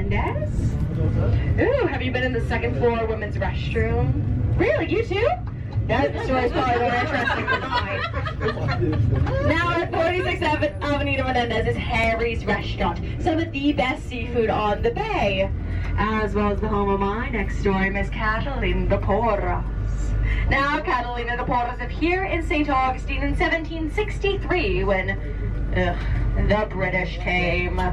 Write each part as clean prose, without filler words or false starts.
Menendez? Ooh, have you been in the second floor women's restroom? Really, you too? That story's probably more interesting than mine. Now at 46th Avenida Menendez is Harry's Restaurant, some of the best seafood on the bay, as well as the home of my next door, Miss Catalina de Porras. Now, Catalina de Porras lived here in St. Augustine in 1763 when the British came. Oh,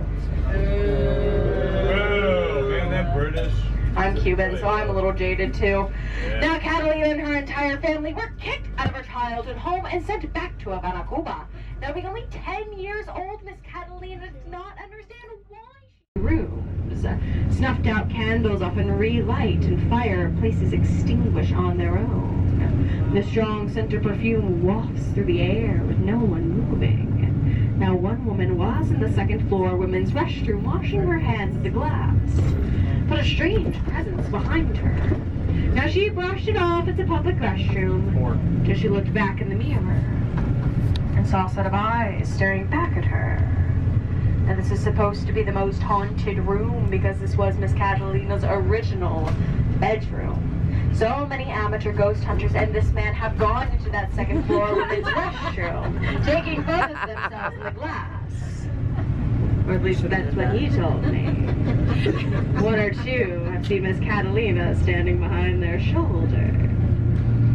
man, that British. I'm Cuban, so I'm a little jaded too. Yeah. Now, Catalina and her entire family were kicked out of her childhood home and sent back to Havana, Cuba. Now, being only 10 years old, Miss Catalina did not understand why she rooms. Snuffed out candles often relight and fireplaces extinguish on their own. The strong scent of perfume wafts through the air with no one moving. Now, one woman was in the second floor women's restroom washing her hands at the glass, but a strange presence behind her. Now, she brushed it off as a public restroom till she looked back in the mirror and saw a set of eyes staring back at her. Now, this is supposed to be the most haunted room because this was Miss Catalina's original bedroom. So many amateur ghost hunters and this man have gone into that second floor women's restroom, taking photos of themselves in the glass. Or at least that's what he told me. One or two have seen Miss Catalina standing behind their shoulder.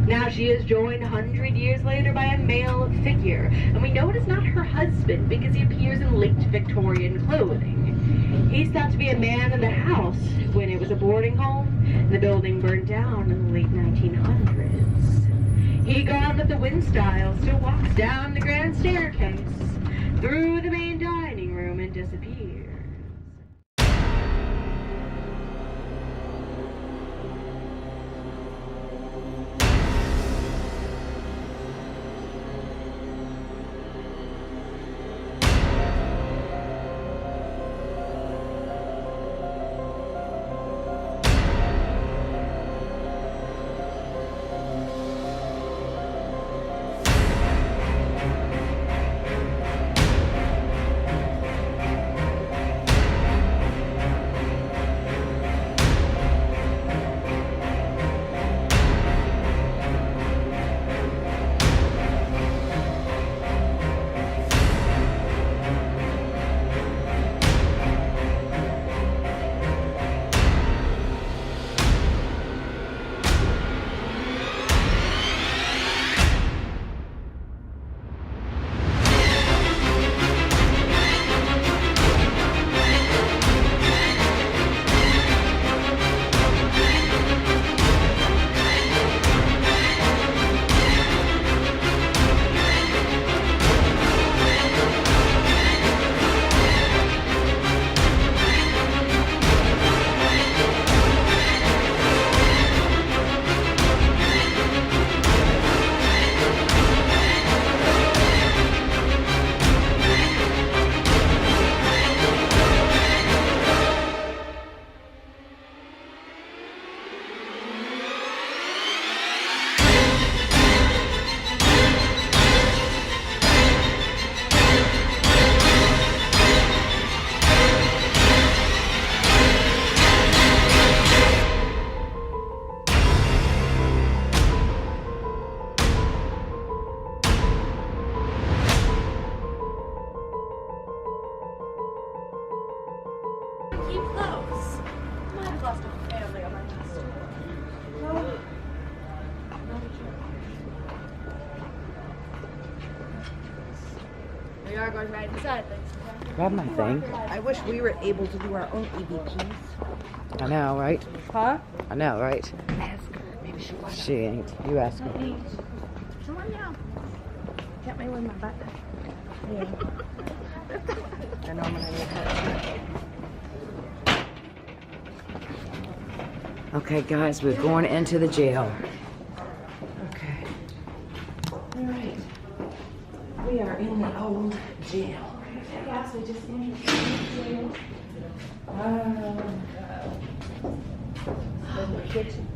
Now she is joined 100 years later by a male figure, and we know it is not her husband because he appears in late Victorian clothing. He's thought to be a man in the house when it was a boarding home, and the building burned down in the late 1900s. He, gone with the wind style, still walks down the grand staircase, through the main dining room, and disappears. We are going right inside. Grab my thing. I wish we were able to do our own EVPs. I know, right? Huh? I know, right? Ask her. Maybe she'll want She ain't. You ask her. She'll let me know. Can't me with my butt. Yeah. I know I'm gonna need her. Okay, guys, we're going into the jail. Okay. All right. We are in the old jail. Yes, we just entered the jail. Kitchen.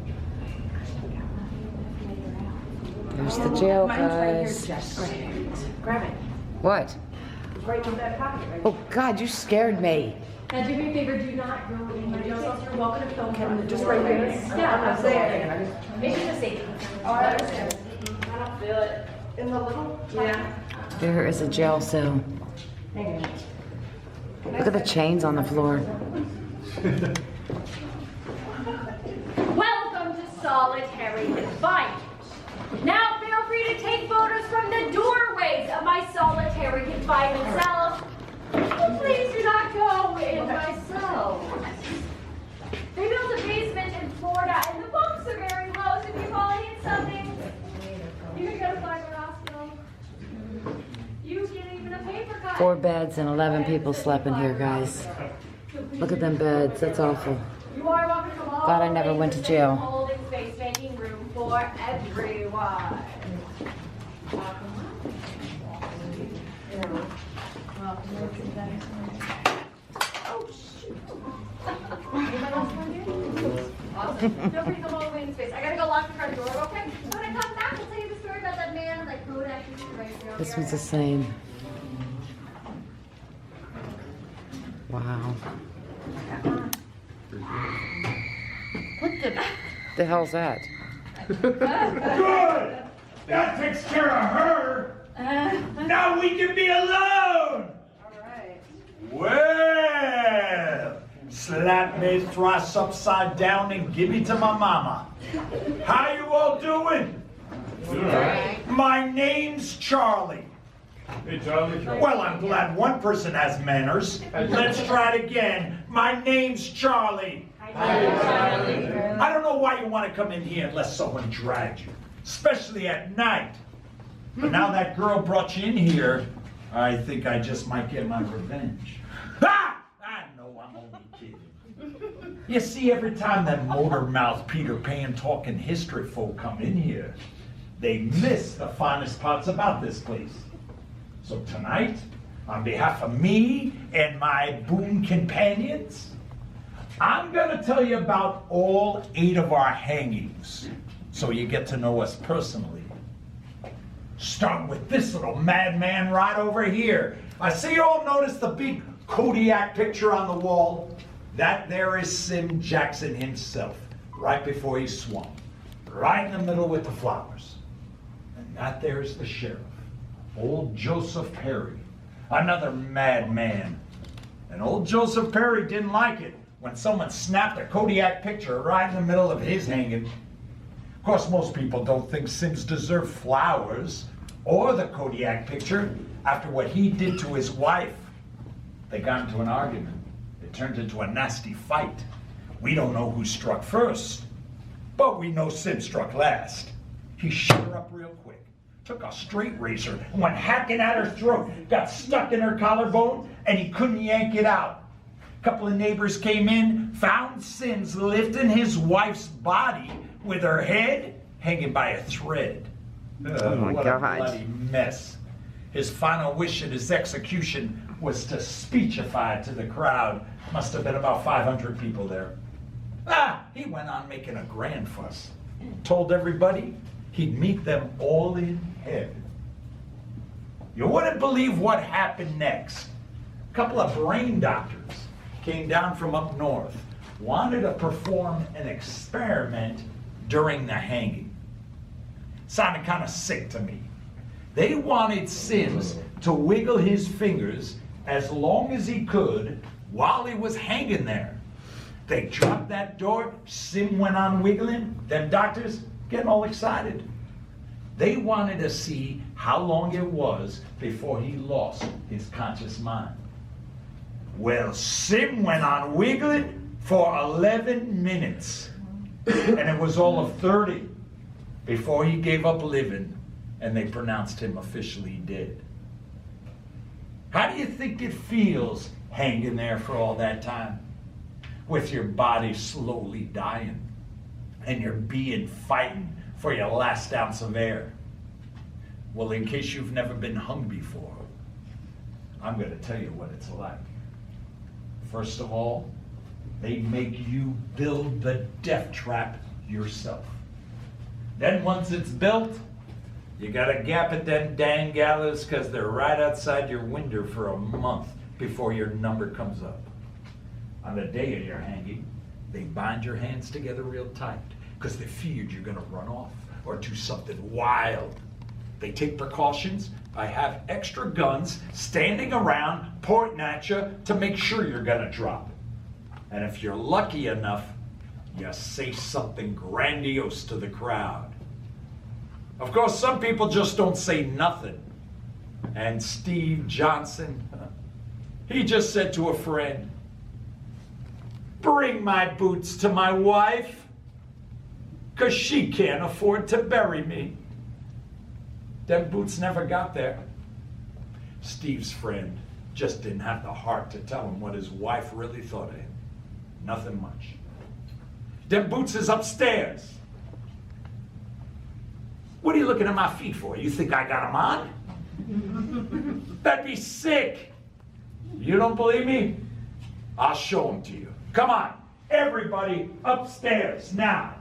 There's the jail, Mine's right here, guys. Jess. Grab it. What? It's right in that pocket. Right Oh, God, you scared me. Now do me a favor, do not go in my jail. You're welcome to film him. Just right here? Yeah, I'm there. maybe the safety. Oh, I understand. I don't feel it. In the little? Yeah. There is a jail cell. Look at the chains on the floor. Welcome to solitary confinement. Now feel free to take photos from the doorways of my solitary confinement cells. But please do not go in my cells. They built a basement in Florida and the bunks are very low, so if you fall and hit something, you can go to Florida Hospital. You get even a paper cut. 4 beds and 11 people slept in here, guys. Look at them beds. That's awful. You are welcome to come all Glad I never went to jail. Holding space, making room for everyone. Oh, shoot. Anybody else want to do? Awesome. Feel free to come all the way in space. I gotta go lock the front door, okay? When I come back, I'll tell you the story about that man and like Kodak picture right there. This one's the same. Wow. What The hell's that? Good! That takes care of her! Now we can be alone! Alright. Well, slap me thrice upside down and give me to my mama. How you all doing? My name's Charlie. Hey, Charlie. Well, I'm glad one person has manners. Let's try it again. My name's Charlie. I don't know why you want to come in here unless someone dragged you, especially at night. But now that girl brought you in here, I think I just might get my revenge. Ha! I know I'm only kidding. You see, every time that motor-mouthed Peter Pan talking history folk come in here, they miss the finest parts about this place. So tonight, on behalf of me and my boon companions, I'm gonna tell you about all 8 of our hangings, so you get to know us personally. Start with this little madman right over here. I see you all notice the big Kodiak picture on the wall. That there is Sim Jackson himself, right before he swung, right in the middle with the flowers. And that there's the sheriff, old Joseph Perry, another madman. And old Joseph Perry didn't like it when someone snapped a Kodiak picture right in the middle of his hanging. Of course, most people don't think Sims deserve flowers or the Kodiak picture after what he did to his wife. They got into an argument. It turned into a nasty fight. We don't know who struck first, but we know Sim struck last. He shut her up real quick, took a straight razor and went hacking at her throat, got stuck in her collarbone, and he couldn't yank it out. A couple of neighbors came in, found Sims lifting his wife's body with her head hanging by a thread. Oh my what God. a bloody mess. His final wish at his execution was to speechify to the crowd. Must have been about 500 people there. He went on making a grand fuss. Told everybody he'd meet them all in heaven. You wouldn't believe what happened next. A couple of brain doctors came down from up north, wanted to perform an experiment during the hanging. Sounded kind of sick to me. They wanted Sims to wiggle his fingers as long as he could while he was hanging there. They dropped that door, Sim went on wiggling, them doctors getting all excited. They wanted to see how long it was before he lost his conscious mind. Well, Sim went on wiggling for 11 minutes, and it was all of 30 before he gave up living and they pronounced him officially dead. How do you think it feels hanging there for all that time, with your body slowly dying and your being fighting for your last ounce of air? Well, in case you've never been hung before, I'm going to tell you what it's like. First of all, they make you build the death trap yourself. Then once it's built, you got to gap at them dang gallows because they're right outside your window for a month before your number comes up. On the day of your hanging, they bind your hands together real tight because they feared you're gonna run off or do something wild. They take precautions by have extra guns standing around pointing at you to make sure you're gonna drop. And if you're lucky enough, you say something grandiose to the crowd. Of course, some people just don't say nothing. And Steve Johnson, he just said to a friend, "Bring my boots to my wife, 'cause she can't afford to bury me." Them boots never got there. Steve's friend just didn't have the heart to tell him what his wife really thought of him. Nothing much. Them boots is upstairs. What are you looking at my feet for? You think I got them on? That'd be sick. You don't believe me? I'll show them to you. Come on, everybody upstairs now.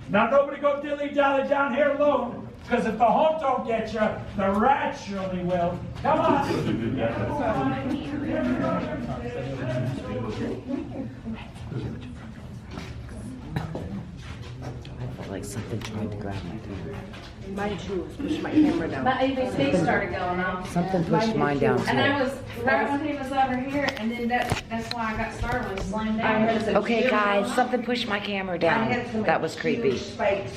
Now nobody go dilly-dally down here alone, because if the home don't get you, the rat surely will. Come on. I felt like something tried to grab my camera. Mine too was pushing my camera down. My EVP'S started going off. Something pushed mine down And I too. was, right when he was over here, and then that's why I got startled, slammed down. Okay, guys, something pushed my camera down. That was creepy.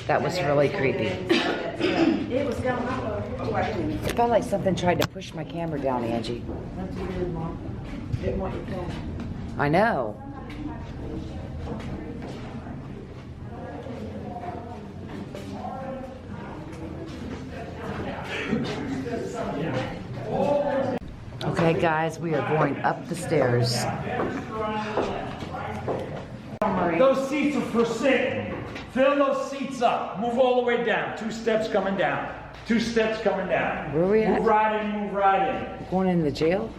That was really creepy. It was going off over here. It felt like something tried to push my camera down, Angie. That's weird, Mom. Didn't want your phone. I know. Okay, guys, we are going up the stairs. Those seats are for sitting. Fill those seats up. Move all the way down. 2 steps coming down. 2 steps coming down. Where are we at? Move right in, move right in. Going in the jail?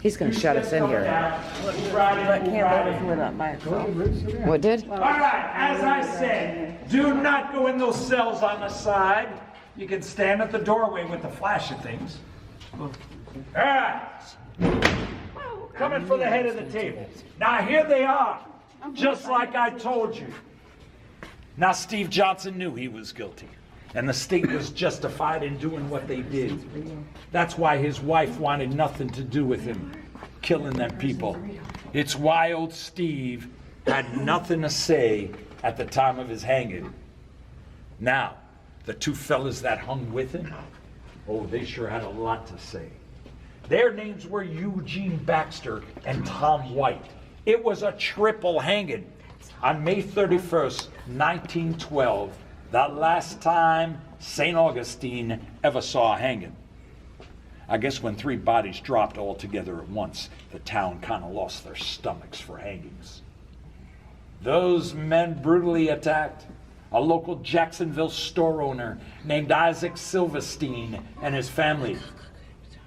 He's gonna shut us in here. Move right in, move right in. Lit up by itself. What did? All right, as I said, do not go in those cells on the side. You can stand at the doorway with the flash of things. All right. Coming for the head of the table. Now here they are, just like I told you. Now Steve Johnson knew he was guilty, and the state was justified in doing what they did. That's why his wife wanted nothing to do with him, killing them people. It's why old Steve had nothing to say at the time of his hanging. Now, the 2 fellas that hung with him, oh, they sure had a lot to say. Their names were Eugene Baxter and Tom White. It was a triple hanging on May 31st, 1912, the last time St. Augustine ever saw a hanging. I guess when 3 bodies dropped all together at once, the town kind of lost their stomachs for hangings. Those men brutally attacked a local Jacksonville store owner named Isaac Silverstein and his family.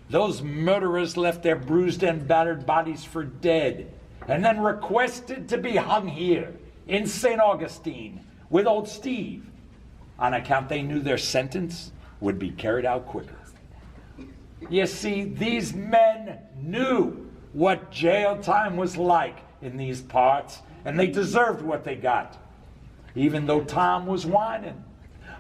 Those murderers left their bruised and battered bodies for dead, and then requested to be hung here in St. Augustine with old Steve, on account they knew their sentence would be carried out quicker. You see, these men knew what jail time was like in these parts, and they deserved what they got, even though Tom was whining.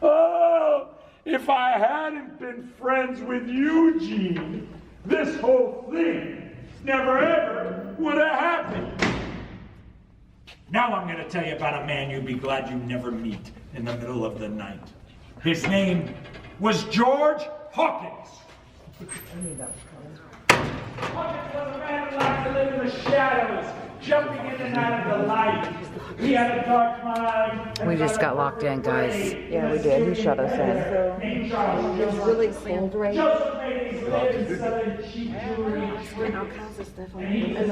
"Oh, if I hadn't been friends with Eugene, this whole thing never ever would have happened." Now I'm going to tell you about a man you'd be glad you never meet in the middle of the night. His name was George Hawkins. Hawkins was a man who liked to live in the shadows, jumping in and out of the light. He had a dark mind. We just got locked in, guys. Yeah, we did. He shut us in. It's really cold right now. And all kinds of stuff on it. And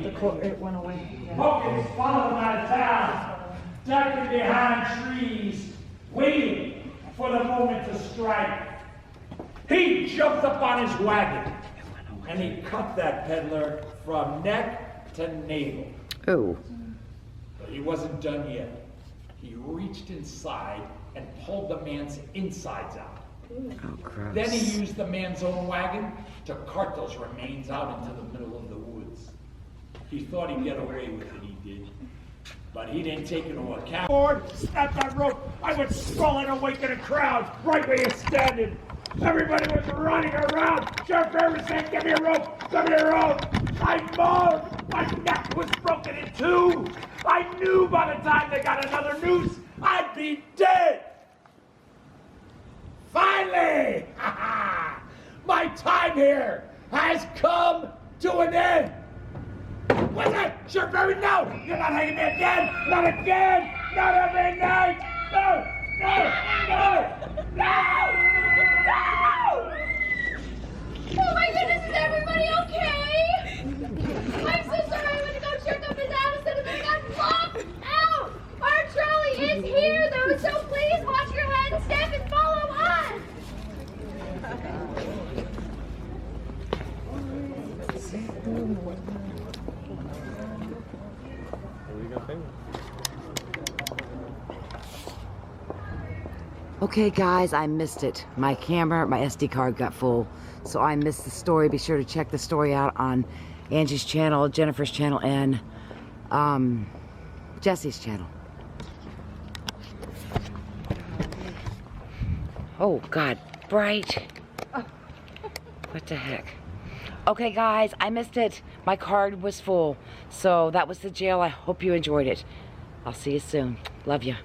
the cold, it went away. Yeah. Hawkins followed him out of town, ducking behind trees, waiting for the moment to strike. He jumped up on his wagon, and he cut that peddler from neck to navel. Ooh. But he wasn't done yet. He reached inside and pulled the man's insides out. Oh, gross. Then he used the man's own wagon to cart those remains out into the middle of the woods. He thought he'd get away with it, he did. But he didn't take into account. Lord, snap that rope. I went sprawling awake in a crowd, right where you're standing. Everybody was running around. Sheriff Barry said, give me a rope, give me a rope. I moaned. My neck was broken in two. I knew by the time they got another noose, I'd be dead. Finally, my time here has come to an end. What's that? Sheriff Barry, no! You're not hanging me again! Not again! Not every night! No! No! No! No! Oh my goodness, is everybody okay? I'm so sorry, I went to go check up Miss Addison and then got locked out! Our trolley is here though, so please watch your head, step, and follow us! Okay, guys, I missed it. My camera, my SD card got full, so I missed the story. Be sure to check the story out on Angie's channel, Jennifer's channel, and Jessie's channel. Oh, God, bright. What the heck? Okay, guys, I missed it. My card was full, so that was the jail. I hope you enjoyed it. I'll see you soon. Love you.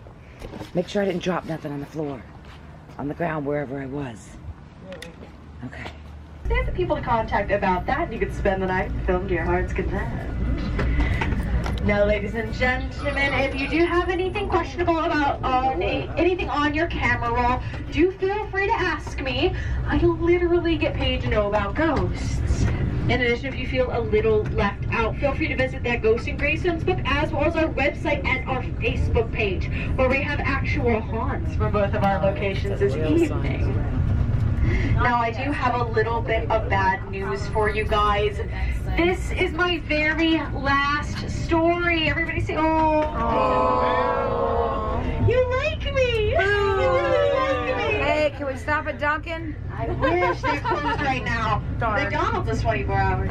Make sure I didn't drop nothing on the floor, on the ground, wherever I was. Okay. There's the people to contact about that, and you could spend the night filmed to your heart's content. Now, ladies and gentlemen, if you do have anything questionable about anything on your camera roll, do feel free to ask me. I literally get paid to know about ghosts. In addition, if you feel a little left out, feel free to visit that Ghosts and Greystones book, as well as our website and our Facebook page, where we have actual haunts from both of our locations this evening. Now, I do have a little bit of bad news for you guys. This is my very last story. Everybody say, oh. You like me. You really like me. Hey, can we stop at Dunkin'? I wish they're closed right now. McDonald's is 24 hours.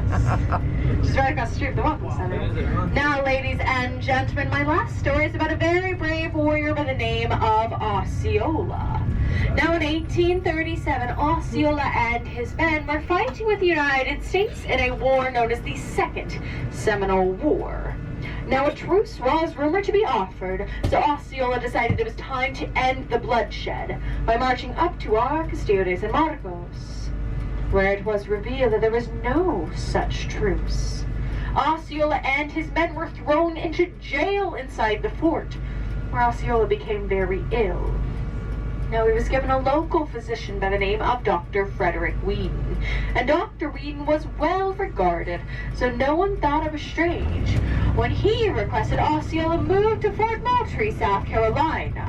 Just right across the street from the Welcome Center. Now, ladies and gentlemen, my last story is about a very brave warrior by the name of Osceola. Now, in 1837, Osceola and his men were fighting with the United States in a war known as the Second Seminole War. Now, a truce was rumored to be offered, so Osceola decided it was time to end the bloodshed by marching up to Augustine and Marcos, where it was revealed that there was no such truce. Osceola and his men were thrown into jail inside the fort, where Osceola became very ill. Now, he was given a local physician by the name of Dr. Frederick Wheaton, and Dr. Wheaton was well regarded, so no one thought it was strange when he requested Osceola move to Fort Moultrie, South Carolina,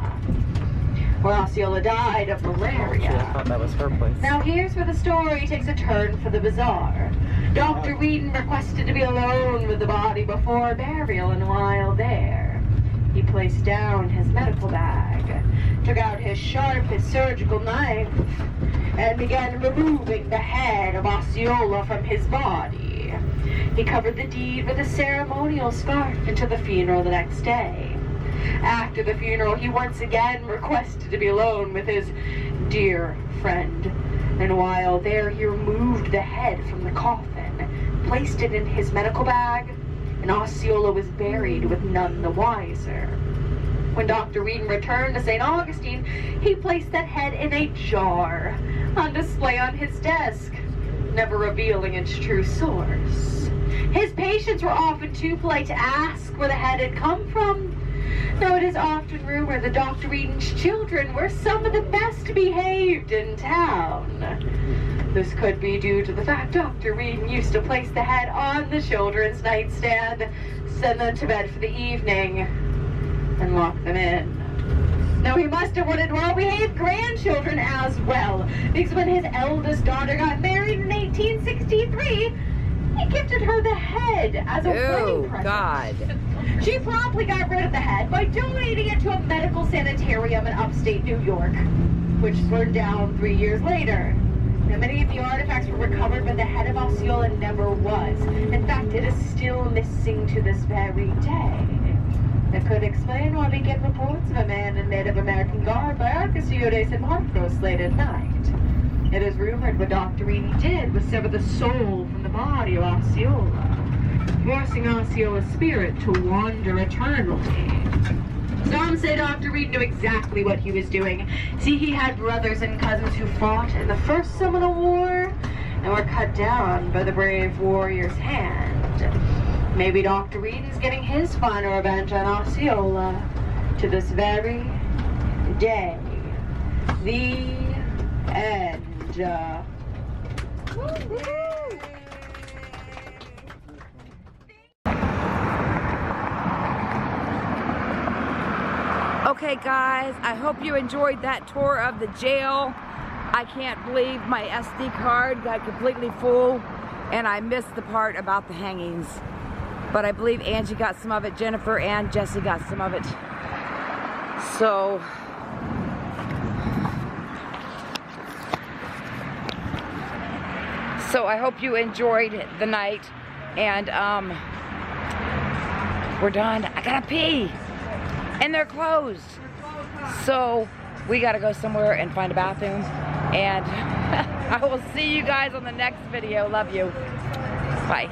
where Osceola died of malaria. I thought that was her place. Now, here's where the story takes a turn for the bizarre. Dr. Wheaton requested to be alone with the body before burial, and while there, he placed down his medical bag, took out his sharpest surgical knife, and began removing the head of Osceola from his body. He covered the deed with a ceremonial scarf until the funeral the next day. After the funeral, he once again requested to be alone with his dear friend, and while there, he removed the head from the coffin, placed it in his medical bag, and Osceola was buried with none the wiser. When Dr. Wheaton returned to St. Augustine, he placed that head in a jar on display on his desk, never revealing its true source. His patients were often too polite to ask where the head had come from, though it is often rumored that Dr. Wheaton's children were some of the best behaved in town. This could be due to the fact Dr. Wheaton used to place the head on the children's nightstand, send them to bed for the evening, and lock them in. Now, he must have wanted well-behaved grandchildren as well, because when his eldest daughter got married in 1863, he gifted her the head as a wedding present. God. She promptly got rid of the head by donating it to a medical sanitarium in upstate New York, which burned down 3 years later. Now, many of the artifacts were recovered, but the head of Osceola never was. In fact, it is still missing to this very day. That could explain why we get reports of a man in Native American garb by Arcasiades and Marcos late at night. It is rumored what Dr. Reedy did was sever the soul from the body of Osceola, forcing Osceola's spirit to wander eternally. Some say Dr. Reed knew exactly what he was doing. See, he had brothers and cousins who fought in the First Seminole War and were cut down by the brave warrior's hand. Maybe Dr. Reed is getting his final revenge on Osceola to this very day. The end. Okay guys, I hope you enjoyed that tour of the jail. I can't believe my SD card got completely full and I missed the part about the hangings. But I believe Angie got some of it, Jennifer and Jessie got some of it. So I hope you enjoyed the night, and we're done. I gotta pee, and they're closed. So we gotta go somewhere and find a bathroom, and I will see you guys on the next video. Love you. Bye.